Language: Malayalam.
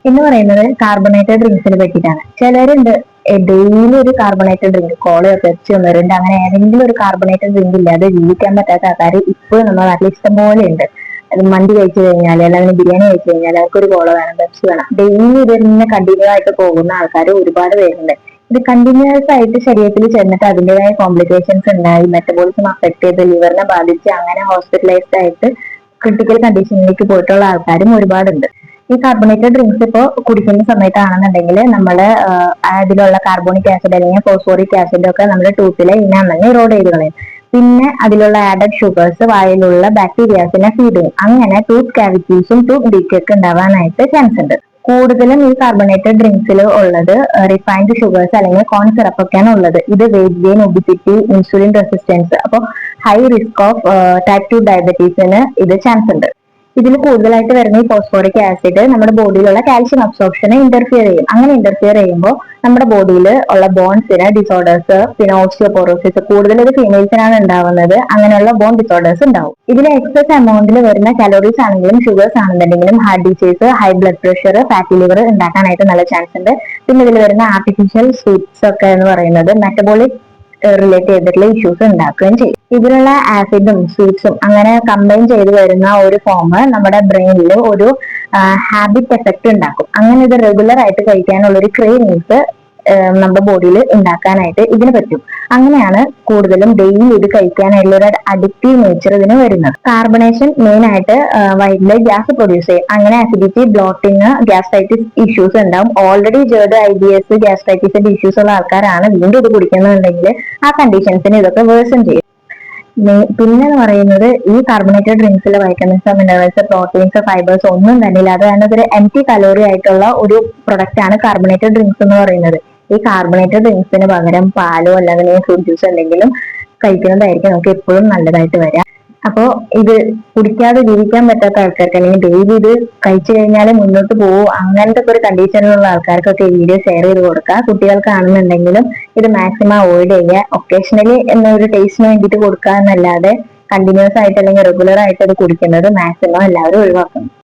എന്ന് പറയുന്നത് കാർബണേറ്റഡ് ഡ്രിങ്ക്സിനെ പറ്റിയിട്ടാണ്. ചിലരുണ്ട് ഡെയിലി ഒരു കാർബണേറ്റഡ് ഡ്രിങ്ക്, കോളയോ പെപ്സിയോ മിറിണ്ട അങ്ങനെ ഏതെങ്കിലും ഒരു കാർബണേറ്റഡ് ഡ്രിങ്ക് ഇല്ലാതെ ജീവിക്കാൻ പറ്റാത്ത ആൾക്കാർ ഇപ്പോഴും നമ്മുടെ നാട്ടിൽ ഇഷ്ടം പോലെ ഉണ്ട്. അത് മന്തി കഴിച്ചു കഴിഞ്ഞാൽ അല്ലെങ്കിൽ ബിരിയാണി കഴിച്ചു കഴിഞ്ഞാൽ അവർക്കൊരു കോള വേണം, പെപ്സി വേണം. ഡെയിലി ഇത് തന്നെ കണ്ടിന്യൂ ആയിട്ട് പോകുന്ന ആൾക്കാർ ഒരുപാട് പേരുണ്ട്. ഇത് കണ്ടിന്യൂസ് ആയിട്ട് ശരീരത്തിൽ ചെന്നിട്ട് അതിൻ്റെതായ കോംപ്ലിക്കേഷൻസ് ഉണ്ടായി മെറ്റബോളിസം അഫക്ട് ചെയ്ത് ലിവറിനെ ബാധിച്ച് അങ്ങനെ ഹോസ്പിറ്റലൈസ്ഡ് ആയിട്ട് ക്രിട്ടിക്കൽ കണ്ടീഷനിലേക്ക് പോയിട്ടുള്ള ആൾക്കാരും ഒരുപാടുണ്ട്. ഈ കാർബണേറ്റഡ് ഡ്രിങ്ക്സ് ഇപ്പോൾ കുടിക്കുന്ന സമയത്താണെന്നുണ്ടെങ്കിൽ നമ്മള് അതിലുള്ള കാർബോണിക് ആസിഡ് അല്ലെങ്കിൽ ഫോസ്ഫോറിക് ആസിഡ് ഒക്കെ നമ്മുടെ ടൂത്തിലെ ഇനാമലിനെ റോഡ് ചെയ്ത് കളയും. പിന്നെ അതിലുള്ള ആഡഡ് ഷുഗേഴ്സ് വായിലുള്ള ബാക്ടീരിയാസിനെ ഫീഡ് ചെയ്യും. അങ്ങനെ ടൂത്ത് കാവിറ്റീസും ടൂത്ത് ഡീക്ക് ഒക്കെ ഉണ്ടാവാനായിട്ട് ചാൻസ് ഉണ്ട്. കൂടുതലും ഈ കാർബണേറ്റഡ് ഡ്രിങ്ക്സിൽ ഉള്ളത് റിഫൈൻഡ് ഷുഗേഴ്സ് അല്ലെങ്കിൽ കോൺ സിറപ്പ് ഒക്കെയാണ് ഉള്ളത്. ഇത് weight gain, obesity, insulin resistance, അപ്പോൾ ഹൈ റിസ്ക് ഓഫ് ടൈപ്പ് 2 ഡയബറ്റീസിന് ഇത് ചാൻസ് ഉണ്ട്. ഇതിൽ കൂടുതലായിട്ട് വരുന്ന ഈ ഫോസ്ഫോറിക് ആസിഡ് നമ്മുടെ ബോഡിയിലുള്ള കാൽഷ്യം അബ്സോർപ്ഷനെ ഇന്റർഫിയർ ചെയ്യും. അങ്ങനെ ഇന്റർഫിയർ ചെയ്യുമ്പോൾ നമ്മുടെ ബോഡിയിൽ ഉള്ള ബോൺസിന് ഡിസോർഡേഴ്സ്, പിന്നെ ഓസ്റ്റിയോപോറോസിസ്, കൂടുതൽ ഇത് ഫീമെയിൽസിനാണ് ഉണ്ടാവുന്നത്. അങ്ങനെയുള്ള ബോൺ ഡിസോർഡേഴ്സ് ഉണ്ടാവും. ഇതിൽ എക്സസ് എമൗണ്ടിൽ വരുന്ന കലോറീസ് ആണെങ്കിലും ഷുഗേഴ്സ് ആണെന്നുണ്ടെങ്കിലും heart disease, high blood pressure, fatty liver ഉണ്ടാക്കാനായിട്ട് നല്ല ചാൻസ് ഉണ്ട്. പിന്നെ ഇതിൽ വരുന്ന ആർട്ടിഫിഷ്യൽ സ്വീറ്റ്സ് ഒക്കെ എന്ന് പറയുന്നത് മെറ്റബോളിക് റിലേറ്റ് ചെയ്തിട്ടുള്ള ഇഷ്യൂസ് ഉണ്ടാക്കുകയും ചെയ്യും. ഇതിലുള്ള ആസിഡും സ്വീറ്റ്സും അങ്ങനെ കമ്പൈൻ ചെയ്ത് വരുന്ന ഒരു ഫോം നമ്മുടെ ബ്രെയിനിൽ ഒരു ഹാബിറ്റ് എഫക്റ്റ് ഉണ്ടാക്കും. അങ്ങനെ ഇത് റെഗുലർ ആയിട്ട് കഴിക്കാനുള്ള ഒരു ക്രേവിങ്സ് നമ്മുടെ ബോഡിയിൽ ഉണ്ടാക്കാനായിട്ട് ഇതിന് പറ്റും. അങ്ങനെയാണ് കൂടുതലും ഡെയിലി ഇത് കഴിക്കാനായിട്ടുള്ള ഒരു അഡിക്റ്റീവ് നേച്ചർ ഇതിന് വരുന്നത്. കാർബണേഷൻ മെയിൻ ആയിട്ട് വയറ്റിലെ ഗ്യാസ് പ്രൊഡ്യൂസ് ചെയ്യും. അങ്ങനെ അസിഡിറ്റി, ബ്ലോട്ടിങ്, ഗ്യാസ്ട്രൈറ്റിസ് ഇഷ്യൂസ് ഉണ്ടാവും. ഓൾറെഡി ജേർഡ് IBS, ഗ്യാസ്ട്രൈറ്റിസിന്റെ ഇഷ്യൂസ് ഉള്ള ആൾക്കാരാണ് വീണ്ടും ഇത് കുടിക്കുന്നുണ്ടെങ്കിൽ ആ കണ്ടീഷൻസിന് ഇതൊക്കെ വേഴ്സൺ ചെയ്യും. പിന്നെ എന്ന് പറയുന്നത് ഈ കാർബണേറ്റഡ് ഡ്രിങ്ക്സിൽ വൈറ്റമിൻസ്, മിനറൽസ്, പ്രോട്ടീൻസ്, ഫൈബേഴ്സ് ഒന്നും തന്നെ ഇല്ല. അത് കാരണം ഒരു എംപ്റ്റി കലോറി ആയിട്ടുള്ള ഒരു പ്രൊഡക്റ്റ് ആണ് കാർബണേറ്റഡ് ഡ്രിങ്ക്സ് എന്ന് പറയുന്നത്. ഈ കാർബണേറ്റഡ് ഡ്രിങ്ക്സിന് പകരം പാലോ അല്ലെങ്കിൽ ഫ്രൂട്ട് ജ്യൂസ് എന്തെങ്കിലും കഴിക്കുന്നതായിരിക്കും നമുക്ക് എപ്പോഴും നല്ലതായിട്ട് വരിക. അപ്പോ ഇത് കുടിക്കാതെ ജീവിക്കാൻ പറ്റാത്ത ആൾക്കാർക്ക് അല്ലെങ്കിൽ ഡെയിലി ഇത് കഴിച്ചു കഴിഞ്ഞാൽ മുന്നോട്ട് പോകും അങ്ങനത്തെ ഒരു കണ്ടീഷനിലുള്ള ആൾക്കാർക്കൊക്കെ ഈ വീഡിയോ ഷെയർ ചെയ്ത് കൊടുക്കുക. കുട്ടികൾക്കാണെന്നുണ്ടെങ്കിലും ഇത് മാക്സിമം അവോയ്ഡ് ചെയ്യുക. ഒക്കേഷണലി എന്നൊരു ടേസ്റ്റിന് വേണ്ടിയിട്ട് കൊടുക്കുക എന്നല്ലാതെ കണ്ടിന്യൂസ് ആയിട്ട് അല്ലെങ്കിൽ റെഗുലർ ആയിട്ട് അത് കുടിക്കുന്നത് മാക്സിമം എല്ലാവരും ഒഴിവാക്കണം.